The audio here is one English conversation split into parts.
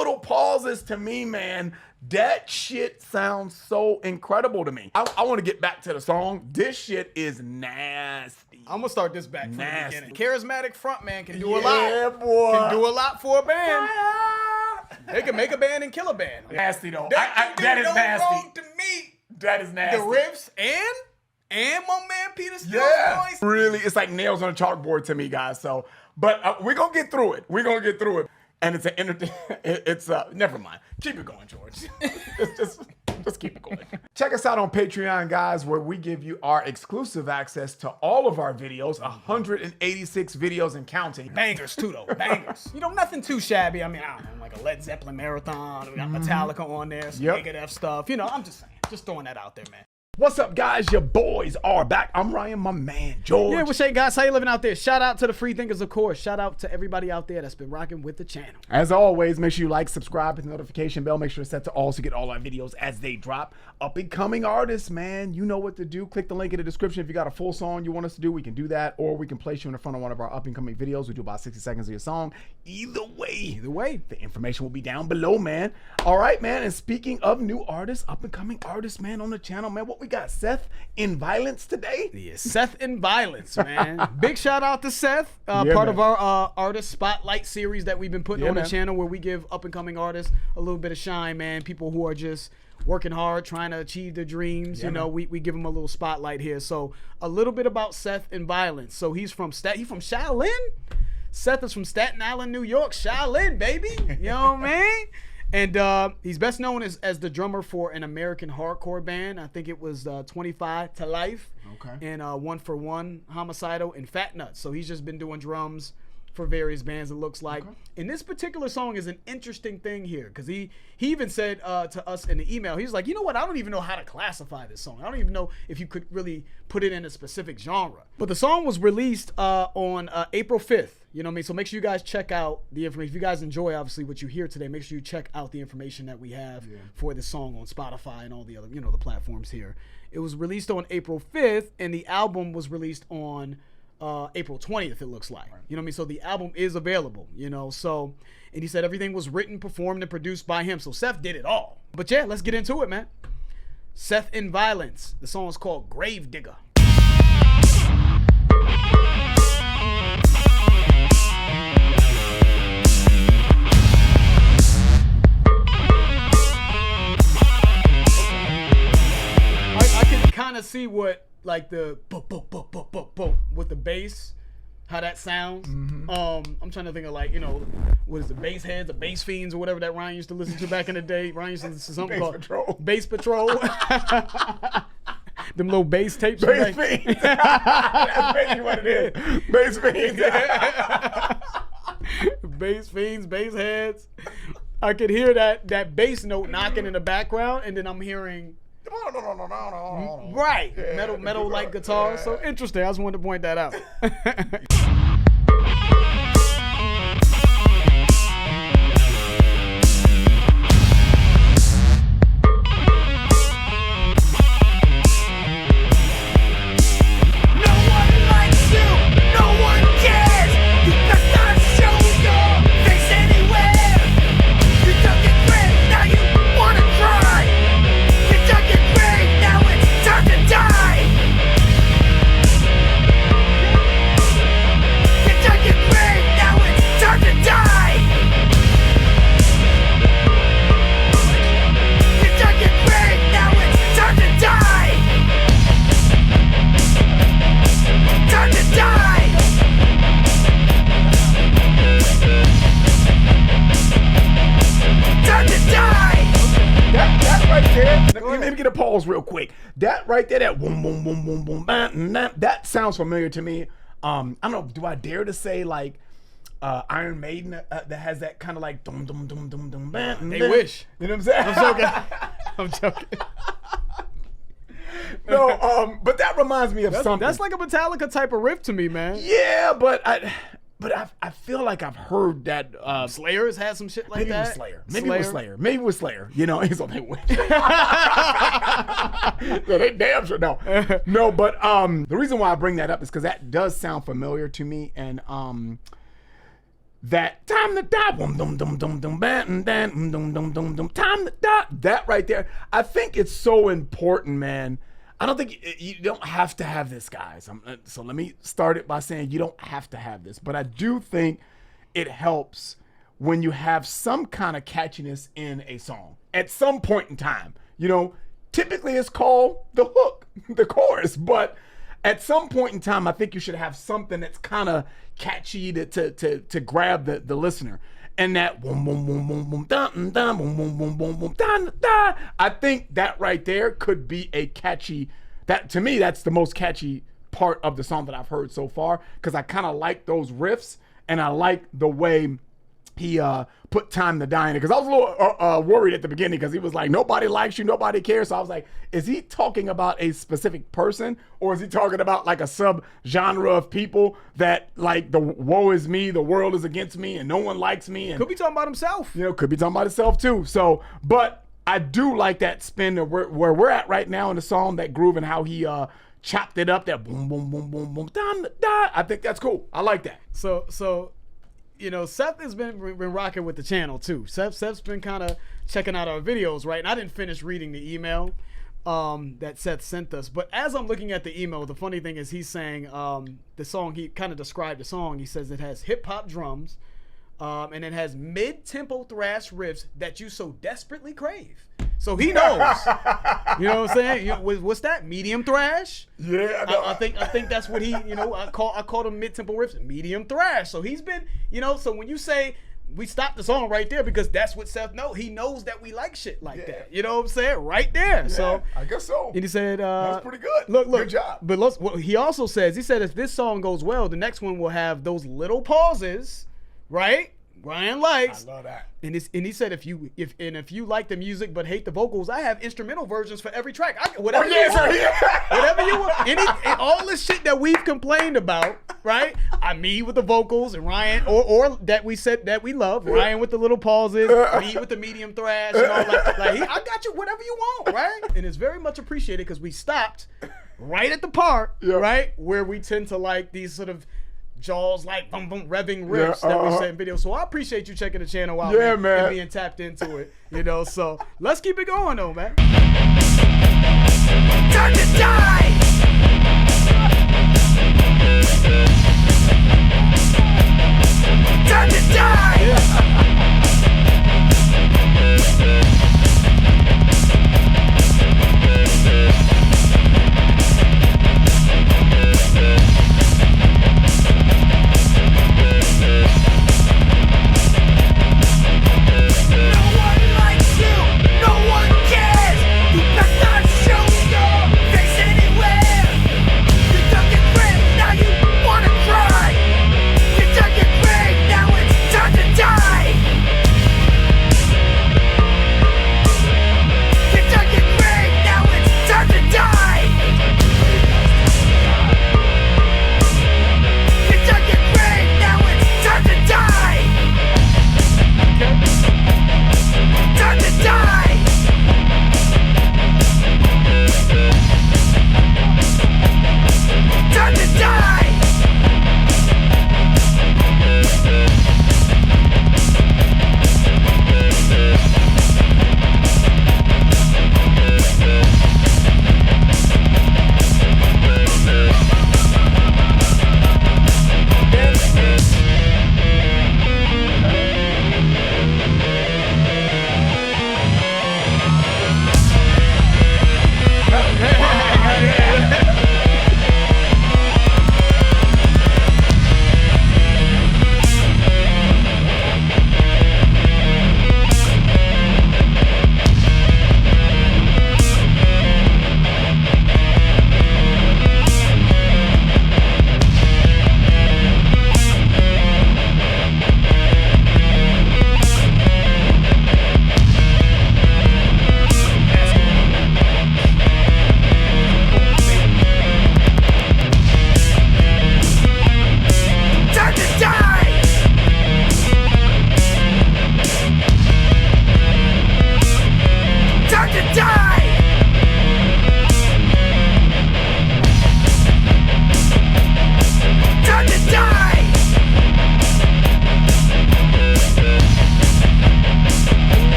little pauses to me, man, that shit sounds so incredible to me. I want to get back to the song. This shit is nasty. I'm gonna start this back from the beginning. Charismatic frontman can do a lot. Yeah, boy. Can do a lot for a band. They can make a band and kill a band. Nasty though. That is nasty. Wrong to me. That is nasty. The riffs and my man Peter Steele's voice. Really, it's like nails on a chalkboard to me, guys. So, but we're gonna get through it. We're gonna get through it. And it's never mind. Keep it going, George. just keep it going. Check us out on Patreon, guys, where we give you our exclusive access to all of our videos, 186 videos and counting. Bangers too, though. Bangers. You know, nothing too shabby. I mean, I don't know, like a Led Zeppelin marathon. We got Metallica on there, some Megadeth stuff. You know, I'm just saying, just throwing that out there, man. What's up, guys? Your boys are back. I'm Ryan, my man, George. Yeah, what's up, guys? How you living out there? Shout out to the free thinkers, of course. Shout out to everybody out there that's been rocking with the channel. As always, make sure you like, subscribe, hit the notification bell. Make sure it's set to all so you get all our videos as they drop. Up and coming artists, man, you know what to do. Click the link in the description. If you got a full song you want us to do, we can do that. Or we can place you in the front of one of our up and coming videos. We do about 60 seconds of your song. Either way, the information will be down below, man. All right, man. And speaking of new artists, up and coming artists, man, on the channel, man, what we got? Seth N Violence today? Yeah, Seth N Violence, man. Big shout out to Seth, part of our artist spotlight series that we've been putting on the channel, where we give up and coming artists a little bit of shine, man. People who are just working hard, trying to achieve their dreams. You know, we give them a little spotlight here. So a little bit about Seth N Violence. So he's from Shaolin. Seth is from Staten Island, New York. Shaolin, baby. You know what I mean? And he's best known as the drummer for an American hardcore band. I think it was 25 to Life. Okay. And 1 for 1, Homicidal, and Fat Nuts. So he's just been doing drums for various bands, it looks like. Okay. And this particular song is an interesting thing here, because he even said to us in the email, he's like, you know what, I don't even know how to classify this song. I don't even know if you could really put it in a specific genre. But the song was released on April 5th. You know what I mean? So make sure you guys check out the information. If you guys enjoy, obviously, what you hear today, make sure you check out the information that we have for this song on Spotify and all the other, you know, the platforms here. It was released on April 5th, and the album was released on April 20th, it looks like. You know what I mean? So the album is available, you know. So, and he said everything was written, performed, and produced by him. So Seth did it all. But yeah, let's get into it, man. Seth N Violence. The song is called Gravedigger. I can kind of see what, like, the boop, boop, boop, boop, boop, boop, with the bass, how that sounds. I'm trying to think of, like, you know, what is the bass heads, the bass fiends, or whatever that Ryan used to listen to back in the day. Ryan used to listen to something called Bass Patrol. Them little bass tapes. Bass fiends. That's basically what it is. Bass fiends. Bass fiends, bass heads. I could hear that bass note knocking in the background, and then I'm hearing right, metal like guitar. So interesting. I just wanted to point that out. Let me get a pause real quick. That right there, that boom, boom, boom, boom, boom, that sounds familiar to me. I don't know, do I dare to say, like, Iron Maiden that has that kind of like dum dum dum dum dum. They wish. You know what I'm saying? I'm joking. No, but that reminds me of something. That's like a Metallica type of riff to me, man. Yeah, but I feel like I've heard that Slayer has had some shit like that. Maybe it was Slayer. You know, he's on their way. So they damn sure no. But the reason why I bring that up is because that does sound familiar to me, and that time to die, boom, dum, dum, dum, dum, dum, dum, dum, dum, dum, dum, time to die. That right there, I think it's so important, man. I don't think you don't have to have this, guys. So let me start it by saying you don't have to have this, but I do think it helps when you have some kind of catchiness in a song at some point in time. You know, typically it's called the hook, the chorus, but at some point in time, I think you should have something that's kind of catchy to grab the listener. And that boom, boom, boom, boom, boom, dun, dun, boom, boom, boom, boom, boom, dun, dun. I think that right there could be a catchy, that to me, that's the most catchy part of the song that I've heard so far, because I kind of like those riffs and I like the way he put time to die in it. Because I was a little worried at the beginning because he was like, nobody likes you, nobody cares. So I was like, is he talking about a specific person, or is he talking about like a sub-genre of people that like the woe is me, the world is against me, and no one likes me? And could be talking about himself. You know, could be talking about himself too. So, but I do like that spin of where we're at right now in the song, that groove, and how he chopped it up, that boom, boom, boom, boom, boom, da, da. I think that's cool. I like that. So you know, Seth has been rocking with the channel too. Seth's been kind of checking out our videos, right? And I didn't finish reading the email that Seth sent us. But as I'm looking at the email, the funny thing is he's saying the song, he kind of described the song. He says it has hip-hop drums and it has mid-tempo thrash riffs that you so desperately crave. So he knows. You know what I'm saying? You know, what's that? Medium thrash? Yeah. No. I think that's what he, you know, I call them mid-tempo riffs, medium thrash. So he's been, you know, so when you say we stopped the song right there, because that's what Seth knows. He knows that we like shit like that. You know what I'm saying? Right there. Yeah, so I guess so. And he said, that's pretty good. Look. Good job. But he also says, he said if this song goes well, the next one will have those little pauses, right? Ryan likes. I love that. And he said if you like the music but hate the vocals, I have instrumental versions for every track. Whatever you want. All this shit that we've complained about, right? Me with the vocals, and Ryan, or that we said that we love. Ryan with the little pauses, me with the medium thrash, and all that. Like I got you, whatever you want, right? And it's very much appreciated because we stopped right at the part, right, where we tend to like these sort of Jaws like boom boom revving riffs that we said in videos. So I appreciate you checking the channel out, man, and being tapped into it. You know, so let's keep it going though, man. Time to die. Time to die.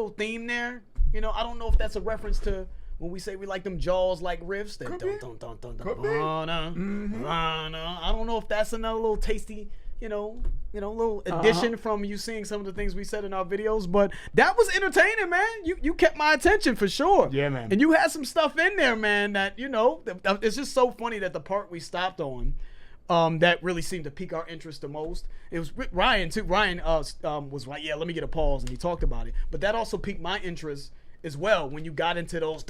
little theme there. You know, I don't know if that's a reference to when we say we like them Jaws like riffs. That I don't know if that's another little tasty, little addition from you seeing some of the things we said in our videos. But that was entertaining, man. You kept my attention for sure. Yeah, man. And you had some stuff in there, man, that, it's just so funny that the part we stopped on, that really seemed to pique our interest the most. It was Ryan too. Ryan was like, yeah, let me get a pause, and he talked about it. But that also piqued my interest as well when you got into those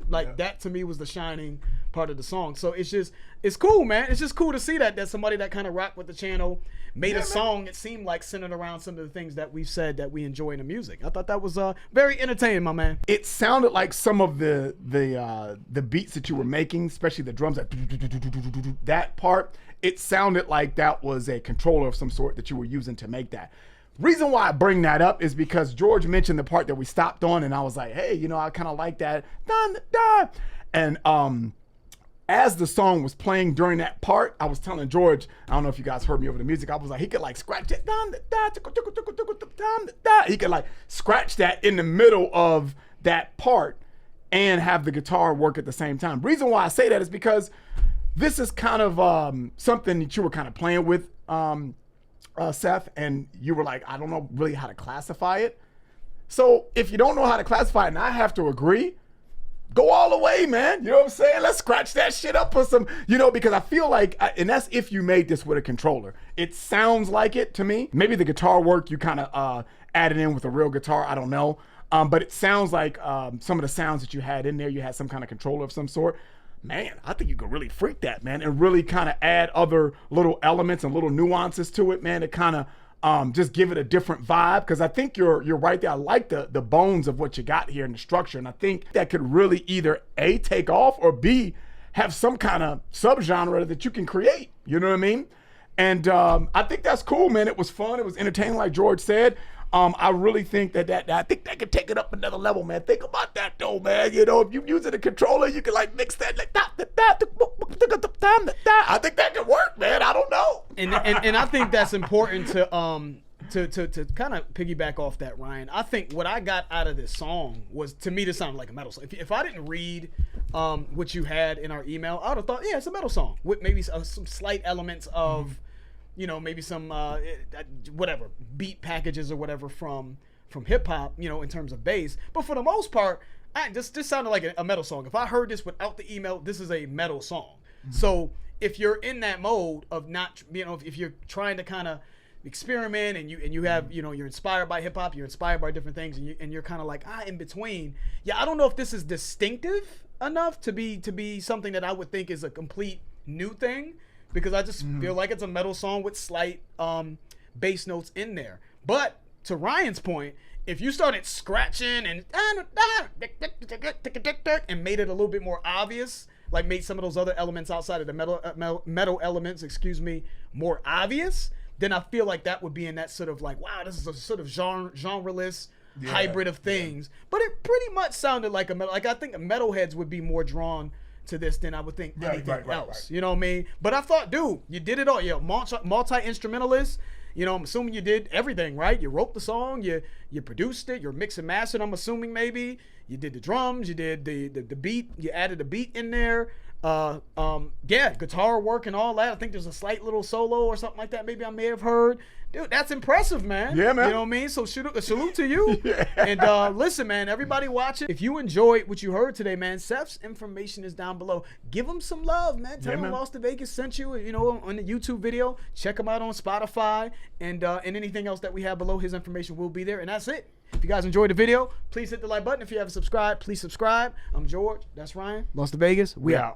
like that. To me was the shining part of the song. So it's cool, man. It's just cool to see that somebody that kind of rocked with the channel made a song that seemed like centered around some of the things that we've said that we enjoy in the music. I thought that was very entertaining, my man. It sounded like some of the beats that you were making, especially the drums, that part, it sounded like that was a controller of some sort that you were using to make that. Reason why I bring that up is because George mentioned the part that we stopped on, and I was like, hey, I kind of like that. And as the song was playing during that part, I was telling George, I don't know if you guys heard me over the music, I was like, he could like scratch it. He could like scratch that in the middle of that part and have the guitar work at the same time. Reason why I say that is because this is kind of something that you were kind of playing with, Seth, and you were like, I don't know really how to classify it. So if you don't know how to classify it, and I have to agree, go all the way, man. You know what I'm saying? Let's scratch that shit up for some, because I feel like, and that's if you made this with a controller. It sounds like it to me. Maybe the guitar work you kind of added in with a real guitar. I don't know. But it sounds like some of the sounds that you had in there, you had some kind of controller of some sort. Man, I think you could really freak that, man, and really kind of add other little elements and little nuances to it, man, to kind of just give it a different vibe. Because I think you're right there. I like the bones of what you got here in the structure, and I think that could really either A, take off, or B, have some kind of subgenre that you can create. You know what I mean? And I think that's cool, man. It was fun. It was entertaining, like George said. I really think that I think that could take it up another level, man. Think about that though, man. If you using a controller, you can like mix that like I think that could work, man. I don't know. And I think that's important to kind of piggyback off that, Ryan. I think what I got out of this song was, to me, this sounded like a metal song. If I didn't read what you had in our email, I would have thought, yeah, it's a metal song with maybe some slight elements of maybe some whatever beat packages or whatever from hip hop, in terms of bass. But for the most part, this sounded like a metal song. If I heard this without the email, this is a metal song. Mm-hmm. So if you're in that mode of not, if you're trying to kind of experiment and you have, you're inspired by hip hop, you're inspired by different things, and you're kind of like in between. Yeah, I don't know if this is distinctive enough to be something that I would think is a complete new thing. Because I just feel like it's a metal song with slight bass notes in there. But to Ryan's point, if you started scratching and made it a little bit more obvious, like made some of those other elements outside of the metal elements, more obvious, then I feel like that would be in that sort of like, wow, this is a sort of genreless hybrid of things. But it pretty much sounded like a metal. Like I think metalheads would be more drawn to this than I would think anything else. You know what I mean? But I thought, dude, you did it all. You're a multi-instrumentalist. I'm assuming you did everything, right? You wrote the song, you produced it, you're mix and mastered, I'm assuming maybe. You did the drums, you did the beat, you added a beat in there. Guitar work and all that. I think there's a slight little solo or something like that maybe I may have heard. Dude, that's impressive, man. Yeah, man. You know what I mean? So salute to you. Yeah. And listen, man, everybody watching, if you enjoyed what you heard today, man, Seth's information is down below. Give him some love, man. Tell him Lost to Vegas sent you, on the YouTube video. Check him out on Spotify and anything else that we have below. His information will be there. And that's it. If you guys enjoyed the video, please hit the like button. If you haven't subscribed, please subscribe. I'm George. That's Ryan. Lost to Vegas. We out.